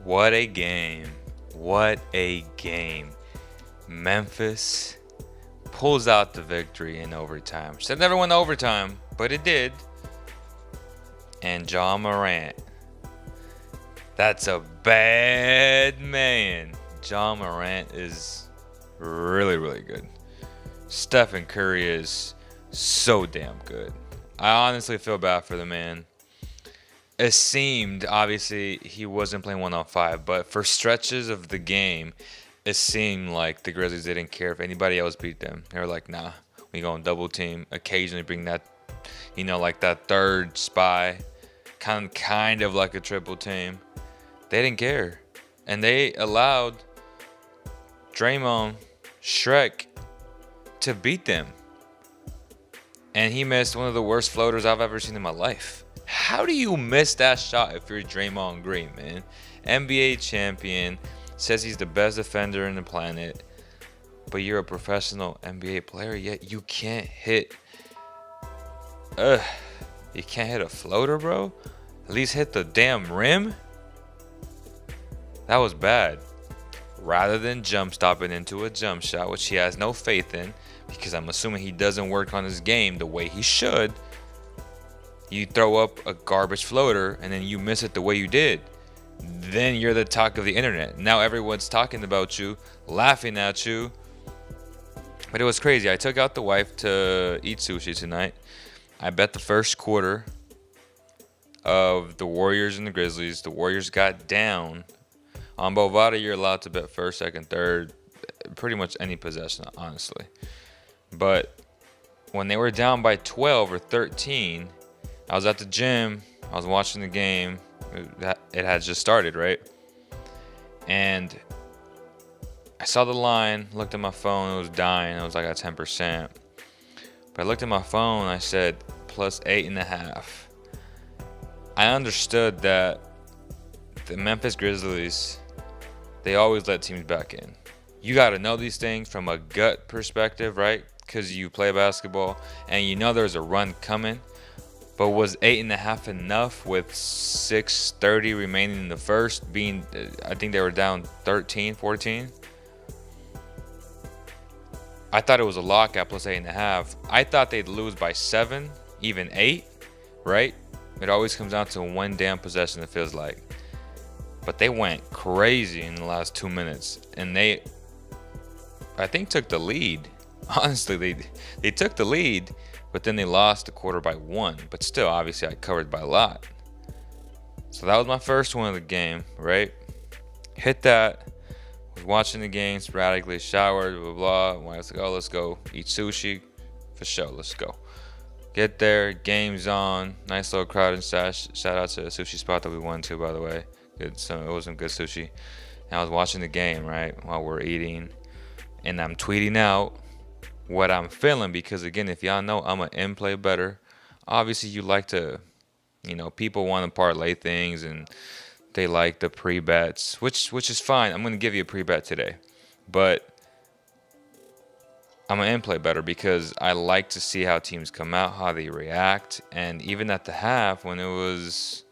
What a game. What a game. Memphis pulls out the victory in overtime. Said never went to overtime, but it did. And Ja Morant. That's a bad man. Ja Morant is really, really good. Stephen Curry is so damn good. I honestly feel bad for the man. It seemed, obviously, he wasn't playing 1-on-5, but for stretches of the game, it seemed like the Grizzlies didn't care if anybody else beat them. They were like, nah, we going double team. Occasionally bring that, like that third spy, kind of like a triple team. They didn't care. And they allowed Draymond, Shrek, to beat them. And he missed one of the worst floaters I've ever seen in my life. How do you miss that shot if you're Draymond Green, man? NBA champion, says he's the best defender in the planet, but you're a professional NBA player, yet you can't hit. You can't hit a floater, bro? At least hit the damn rim? That was bad. Rather than jump stopping into a jump shot, which he has no faith in, because I'm assuming he doesn't work on his game the way he should, you throw up a garbage floater and then you miss it the way you did. Then you're the talk of the internet. Now everyone's talking about you, laughing at you. But it was crazy. I took out the wife to eat sushi tonight. I bet the first quarter of the Warriors and the Grizzlies. The Warriors got down. On Bovada, you're allowed to bet first, second, third, pretty much any possession, honestly. But when they were down by 12 or 13, I was at the gym. I was watching the game. It had just started, right? And I saw the line, looked at my phone. It was dying. It was like at 10%. But I looked at my phone. I said plus 8.5. I understood that the Memphis Grizzlies, they always let teams back in. You got to know these things from a gut perspective, right? Because you play basketball and you know there's a run coming. But was 8.5 enough with 6:30 remaining in the first? Being, I think they were down 13, 14. I thought it was a lock at plus 8.5. I thought they'd lose by 7, even 8, right? It always comes down to one damn possession, it feels like. But they went crazy in the last 2 minutes. And they, I think, took the lead. Honestly, they took the lead. But then they lost the quarter by 1. But still, obviously, I covered by a lot. So that was my first one of the game, right? Hit that. Was watching the game sporadically. Showered, blah, blah, blah. I was like, oh, let's go eat sushi. For sure, let's go. Get there. Game's on. Nice little crowd and sash. Shout out to the sushi spot that we went to, by the way. Good. So it was some good sushi. And I was watching the game, right, while we're eating. And I'm tweeting out what I'm feeling, because again, if y'all know, I'm an in play better. Obviously, you like to, people want to parlay things and they like the pre bets, which is fine. I'm gonna give you a pre bet today, but I'm an in play better because I like to see how teams come out, how they react, and even at the half when it was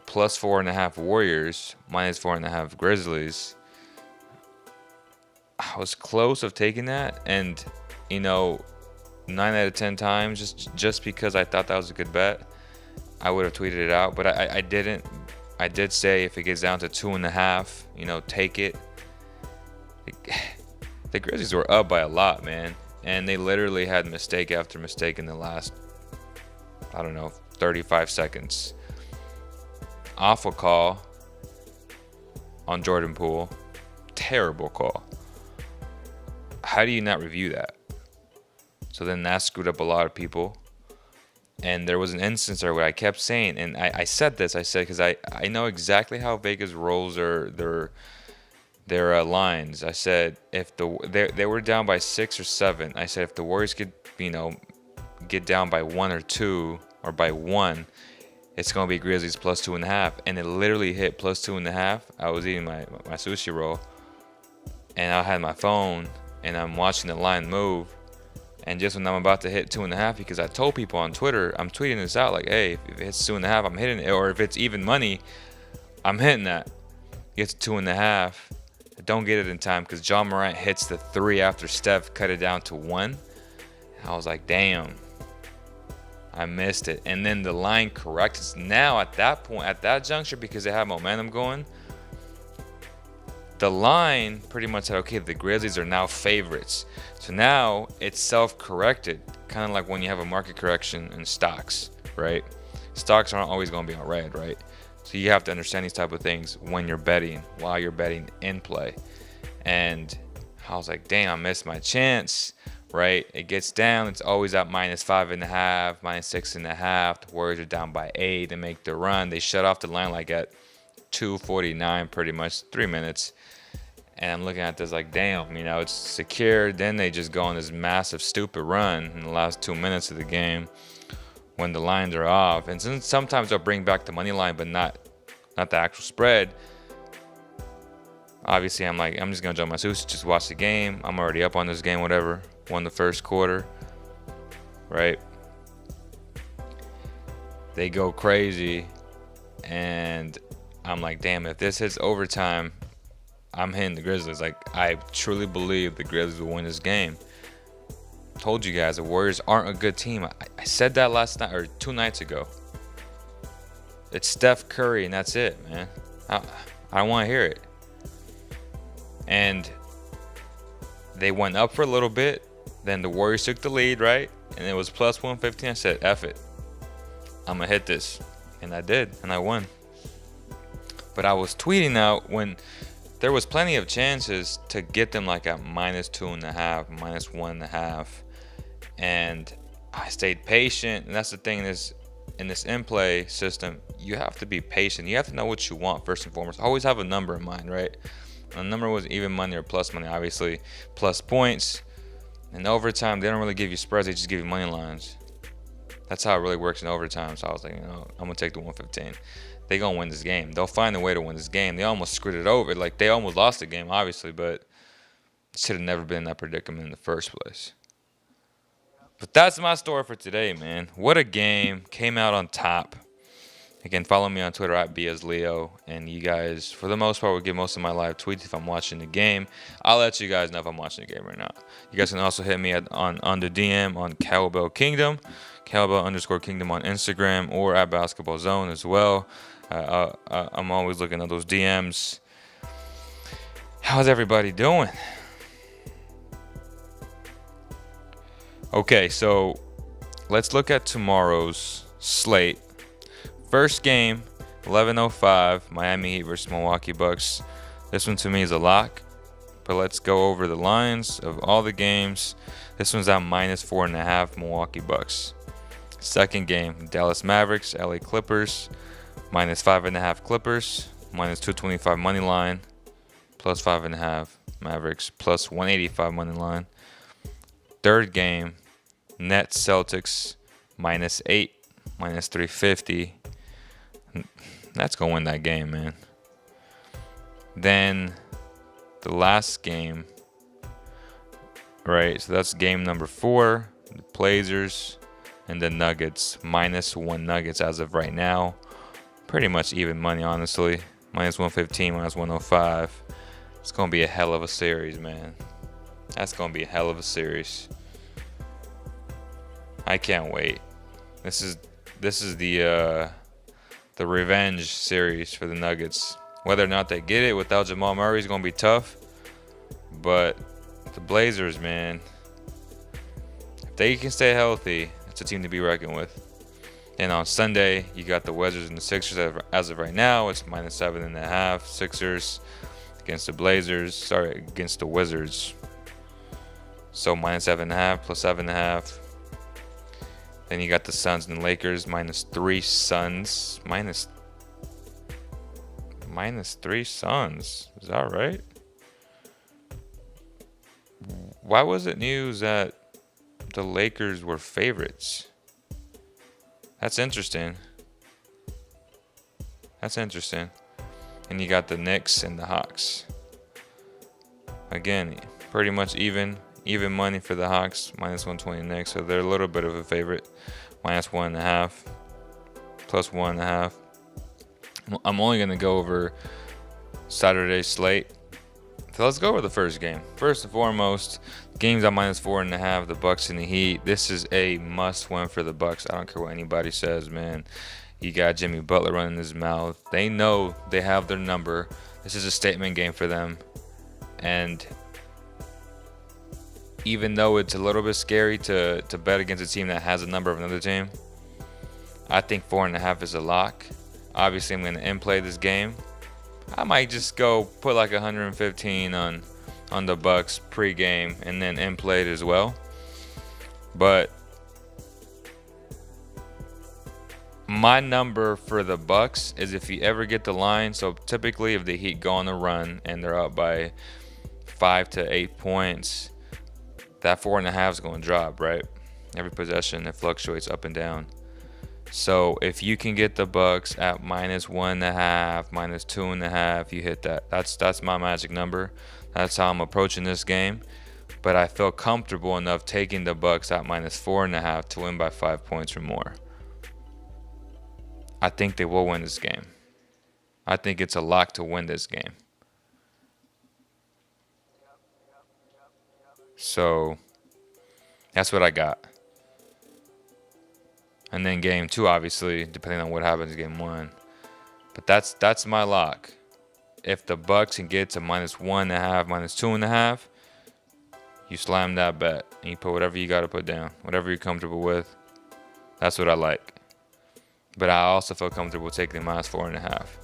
plus 4.5 Warriors, minus 4.5 Grizzlies. I was close of taking that, and 9 out of 10 times, just because I thought that was a good bet, I would have tweeted it out, but I didn't. I did say if it gets down to 2.5, take it. The Grizzlies were up by a lot, man, and they literally had mistake after mistake in the last, 35 seconds. Awful call on Jordan Poole. Terrible call. How do you not review that? So then that screwed up a lot of people. And there was an instance there where I kept saying, and I said this, because I know exactly how Vegas rolls their lines. I said if they were down by 6 or 7, I said if the Warriors could, get down by 1 or 2 or by 1, it's going to be Grizzlies plus 2.5. And it literally hit plus 2.5. I was eating my sushi roll, and I had my phone, and I'm watching the line move. And just when I'm about to hit 2.5, because I told people on Twitter, I'm tweeting this out like, hey, if it hits 2.5, I'm hitting it. Or if it's even money, I'm hitting that. Get to 2.5. I don't get it in time because Ja Morant hits the 3 after Steph cut it down to 1. I was like, damn, I missed it. And then the line corrects. Now at that point, at that juncture, because they have momentum going, the line pretty much said, okay, the Grizzlies are now favorites. So now it's self-corrected, kind of like when you have a market correction in stocks, right? Stocks aren't always going to be on red, right? So you have to understand these type of things when you're betting, while you're betting in play. And I was like, damn, I missed my chance, right? It gets down. It's always at -5.5, -6.5. The Warriors are down by 8 to make the run. They shut off the line like at 2:49, pretty much 3 minutes. And I'm looking at this like, damn, you know, it's secure. Then they just go on this massive, stupid run in the last 2 minutes of the game when the lines are off. And sometimes they'll bring back the money line, but not the actual spread. Obviously, I'm like, I'm just going to jump my suits, just watch the game. I'm already up on this game, whatever. Won the first quarter, right? They go crazy. And I'm like, damn, if this hits overtime, I'm hitting the Grizzlies. Like, I truly believe the Grizzlies will win this game. Told you guys, the Warriors aren't a good team. I said that last night or 2 nights ago. It's Steph Curry and that's it, man. I don't want to hear it. And they went up for a little bit. Then the Warriors took the lead, right? And it was plus 115. I said, F it. I'm going to hit this. And I did. And I won. But I was tweeting out when there was plenty of chances to get them like at -2.5, -1.5. And I stayed patient. And that's the thing in this in-play system, you have to be patient. You have to know what you want first and foremost. Always have a number in mind, right? The number was even money or plus money, obviously. Plus points. In overtime, they don't really give you spreads. They just give you money lines. That's how it really works in overtime. So I was like, you know, I'm going to take the 115. They're going to win this game. They'll find a way to win this game. They almost screwed it over. Like, they almost lost the game, obviously, but should have never been in that predicament in the first place. But that's my story for today, man. What a game. Came out on top. Again, follow me on Twitter at BSLeo. And you guys, for the most part, will get most of my live tweets if I'm watching the game. I'll let you guys know if I'm watching the game or not. You guys can also hit me on the DM on Cowbell Kingdom. Cowbell_Kingdom on Instagram or at Basketball Zone as well. I'm always looking at those DMs. How's everybody doing? Okay, so let's look at tomorrow's slate. First game, 11:05, Miami Heat versus Milwaukee Bucks. This one to me is a lock, but let's go over the lines of all the games. This one's at -4.5, Milwaukee Bucks. Second game, Dallas Mavericks, LA Clippers, -5.5 Clippers, -225 money line, +5.5 Mavericks, +185 money line. Third game, Nets Celtics, -8, -350. That's going to win that game, man. Then the last game, right? So that's game number 4, the Blazers and the Nuggets, -1 Nuggets as of right now. Pretty much even money, honestly. -115, -105. It's going to be a hell of a series, man. That's going to be a hell of a series. I can't wait. This is the revenge series for the Nuggets. Whether or not they get it without Jamal Murray is going to be tough. But the Blazers, man, if they can stay healthy, it's a team to be reckoned with. And on Sunday, you got the Wizards and the Sixers. As of right now, it's -7.5 Sixers against the Blazers. Sorry, against the Wizards. So -7.5 +7.5. Then you got the Suns and the Lakers, -3 Suns. -3 Suns. Is that right? Why was it news that the Lakers were favorites? That's interesting. And you got the Knicks and the Hawks. Again, pretty much even money for the Hawks, -120 Knicks, so they're a little bit of a favorite. -1.5, +1.5. I'm only going to go over Saturday's slate. So let's go over the first game. First and foremost, game's at -4.5. The Bucks and the Heat. This is a must-win for the Bucks. I don't care what anybody says, man. You got Jimmy Butler running his mouth. They know they have their number. This is a statement game for them. And even though it's a little bit scary to bet against a team that has a number of another team, I think 4.5 is a lock. Obviously, I'm going to in-play this game. I might just go put like 115 on the Bucks pre-game and then in-play it as well. But my number for the Bucks is if you ever get the line. So typically, if the Heat go on a run and they're up by 5 to 8 points, that 4.5 is going to drop, right? Every possession, it fluctuates up and down. So if you can get the Bucks at -1.5, -2.5, you hit that. That's my magic number. That's how I'm approaching this game. But I feel comfortable enough taking the Bucks at -4.5 to win by 5 points or more. I think they will win this game. I think it's a lock to win this game. So that's what I got. And then game 2, obviously, depending on what happens in game 1. But that's my lock. If the Bucks can get to -1.5, -2.5, you slam that bet and you put whatever you got to put down, whatever you're comfortable with. That's what I like. But I also feel comfortable taking the -4.5.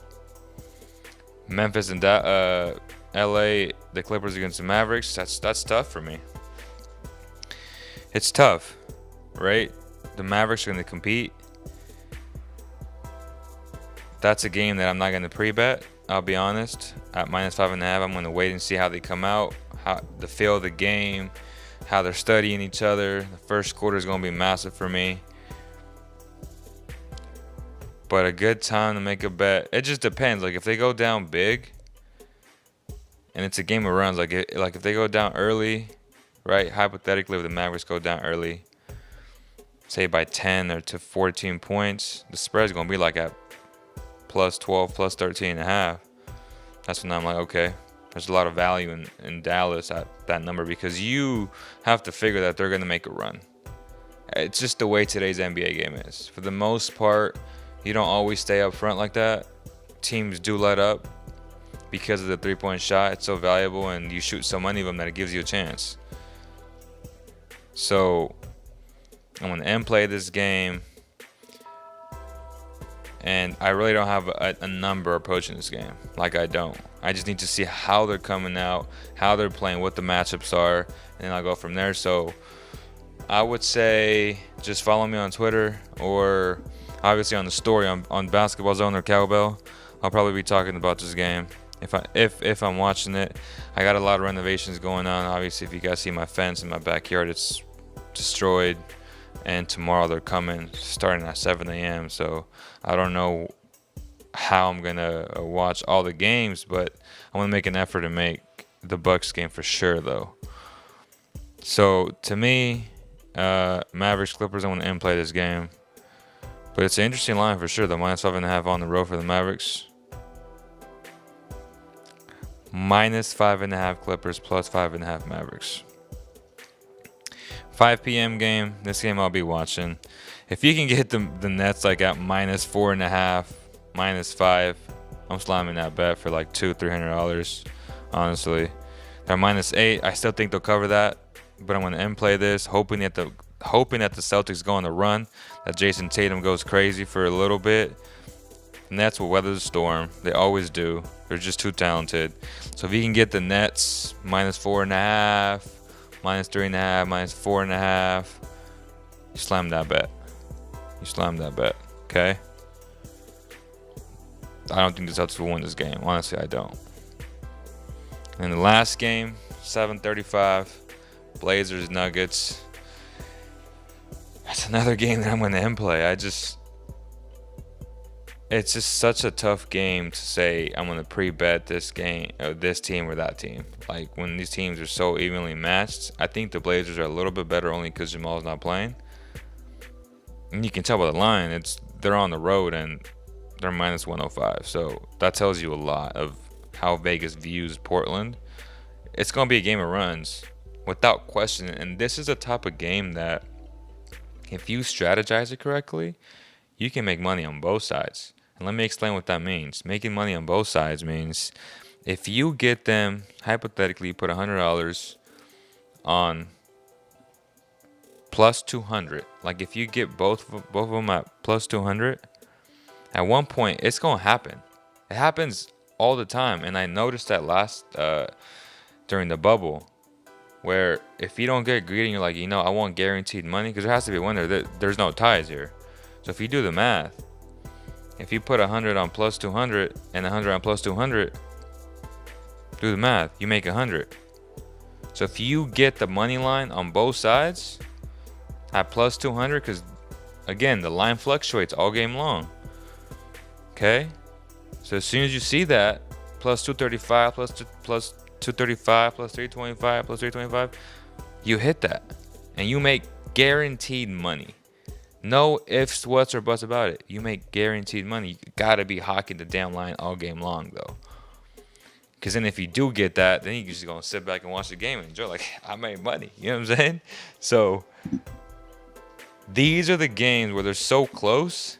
Memphis and LA, the Clippers against the Mavericks. That's tough for me. It's tough, right? The Mavericks are going to compete. That's a game that I'm not going to pre-bet. I'll be honest. At -5.5, I'm going to wait and see how they come out, how the feel of the game, how they're studying each other. The first quarter is going to be massive for me. But a good time to make a bet. It just depends. Like if they go down big, and it's a game of runs. Like if they go down early, right? Hypothetically, if the Mavericks go down early, say by 10 or to 14 points, the spread is going to be like at +12, +13.5. That's when I'm like, okay, there's a lot of value in Dallas at that number because you have to figure that they're going to make a run. It's just the way today's NBA game is. For the most part, you don't always stay up front like that. Teams do let up because of the three-point shot. It's so valuable, and you shoot so many of them that it gives you a chance. So I'm going to in-play this game, and I really don't have a number approaching this game. Like I don't. I just need to see how they're coming out, how they're playing, what the matchups are, and then I'll go from there. So I would say just follow me on Twitter or obviously on the story on Basketball Zone or Cowbell. I'll probably be talking about this game if I'm watching it. I got a lot of renovations going on. Obviously, if you guys see my fence in my backyard, it's destroyed. And tomorrow they're coming starting at 7 a.m. So I don't know how I'm going to watch all the games, but I want to make an effort to make the Bucks game for sure, though. So to me, Mavericks, Clippers, I want to in-play this game. But it's an interesting line for sure. The -5.5 on the road for the Mavericks. -5.5 Clippers, +5.5 Mavericks. 5 p.m. game. This game I'll be watching. If you can get the Nets like at -4.5, -5, I'm slamming that bet for like $200-300. Honestly, they're -8. I still think they'll cover that, but I'm gonna in-play this, hoping that the Celtics go on the run, that Jason Tatum goes crazy for a little bit. Nets will weather the storm. They always do. They're just too talented. So if you can get the Nets -4.5, -3.5, -4.5, you slam that bet. You slam that bet, okay? I don't think the Celtics will win this game. Honestly, I don't. And the last game, 7:35, Blazers Nuggets. That's another game that I'm going to in-play. It's just such a tough game to say I'm going to pre-bet this game, or this team or that team. Like when these teams are so evenly matched, I think the Blazers are a little bit better only because Jamal's not playing. And you can tell by the line, they're on the road and they're minus 105. So that tells you a lot of how Vegas views Portland. It's going to be a game of runs without question. And this is a type of game that if you strategize it correctly, you can make money on both sides. And let me explain what that means. Making money on both sides means if you get them, hypothetically, you put $100 on plus 200. Like if you get both of them at plus 200, at one point it's going to happen. It happens all the time. And I noticed that during the bubble, where if you don't get greedy and you're like, I want guaranteed money, because there has to be a winner. There's no ties here. So if you do the math, if you put 100 on plus 200 and 100 on plus 200, do the math, you make 100. So if you get the money line on both sides at plus 200, because again, the line fluctuates all game long. Okay? So as soon as you see that, plus 235, plus 235, plus 325, plus 325, you hit that. And you make guaranteed money. No ifs, whats, or buts about it. You make guaranteed money. You gotta be hawking the damn line all game long, though. Because then if you do get that, then you're just gonna sit back and watch the game and enjoy. Like, I made money. You know what I'm saying? So these are the games where they're so close,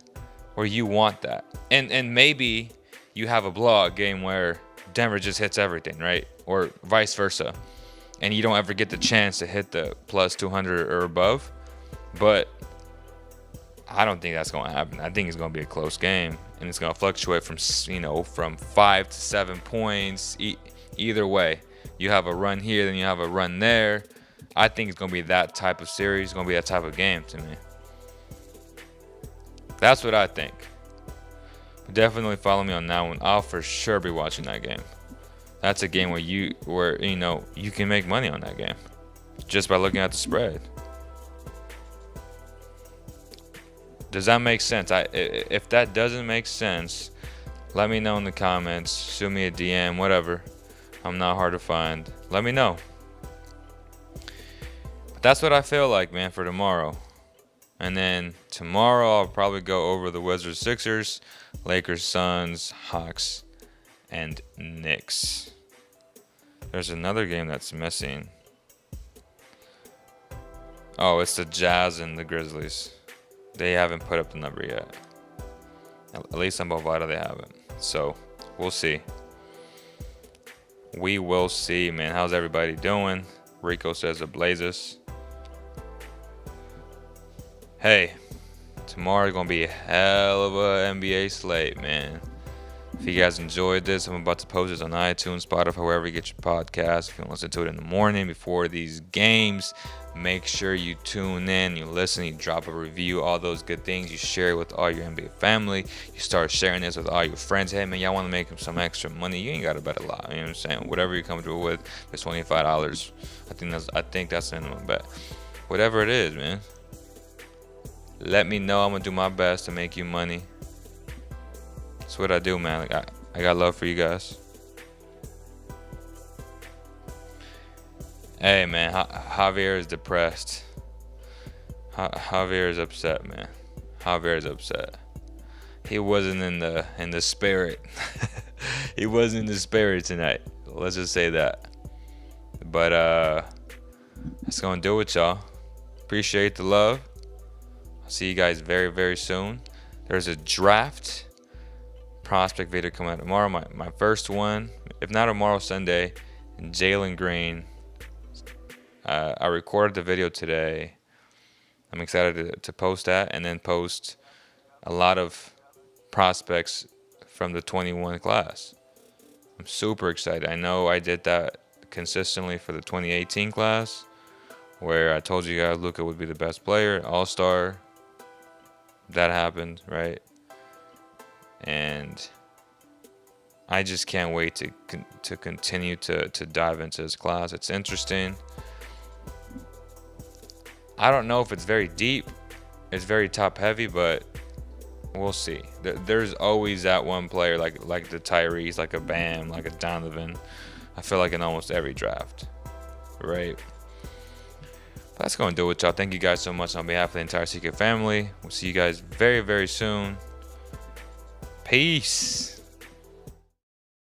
where you want that. And maybe you have a blowout game where Denver just hits everything, right? Or vice versa. And you don't ever get the chance to hit the plus 200 or above. But I don't think that's going to happen. I think it's going to be a close game, and it's going to fluctuate from 5 to 7 points. Either way, you have a run here, then you have a run there. I think it's going to be that type of series. It's going to be that type of game to me. That's what I think. Definitely follow me on that one. I'll for sure be watching that game. That's a game where you can make money on that game just by looking at the spread. Does that make sense? If that doesn't make sense, let me know in the comments. Shoot me a DM, whatever. I'm not hard to find. Let me know. But that's what I feel like, man, for tomorrow. And then tomorrow I'll probably go over the Wizards, Sixers, Lakers, Suns, Hawks, and Knicks. There's another game that's missing. Oh, it's the Jazz and the Grizzlies. They haven't put up the number yet. At least on Bovada they haven't. So we'll see. We will see, man. How's everybody doing? Rico says it blazes. Hey, tomorrow's gonna be a hell of a NBA slate, man. If you guys enjoyed this, I'm about to post this on iTunes, Spotify, wherever you get your podcast. If you want to listen to it in the morning before these games, make sure you tune in, you listen, you drop a review, all those good things. You share it with all your NBA family. You start sharing this with all your friends. Hey, man, y'all want to make some extra money? You ain't got to bet a lot. You know what I'm saying? Whatever you're comfortable with, it's $25. I think that's the minimum bet. Whatever it is, man. Let me know. I'm going to do my best to make you money. That's what I do, man. Like, I got love for you guys. Hey, man, Javier is depressed. Javier is upset, man. Javier is upset. He wasn't in the spirit. He wasn't in the spirit tonight. Let's just say that. But that's gonna do it, y'all. Appreciate the love. I'll see you guys very, very soon. There's a draft prospect video coming out tomorrow. My first one, if not tomorrow, Sunday. And Jalen Green. I recorded the video today. I'm excited to post that, and then post a lot of prospects from the 21 class. I'm super excited. I know I did that consistently for the 2018 class, where I told you guys Luka would be the best player, all-star. That happened, right? And I just can't wait to continue to dive into this class. It's interesting. I don't know if it's very deep. It's very top heavy, but we'll see. There's always that one player like the Tyrese, like a Bam, like a Donovan. I feel like in almost every draft, right? But that's going to do it, y'all. Thank you guys so much on behalf of the entire Secret family. We'll see you guys very, very soon. Peace.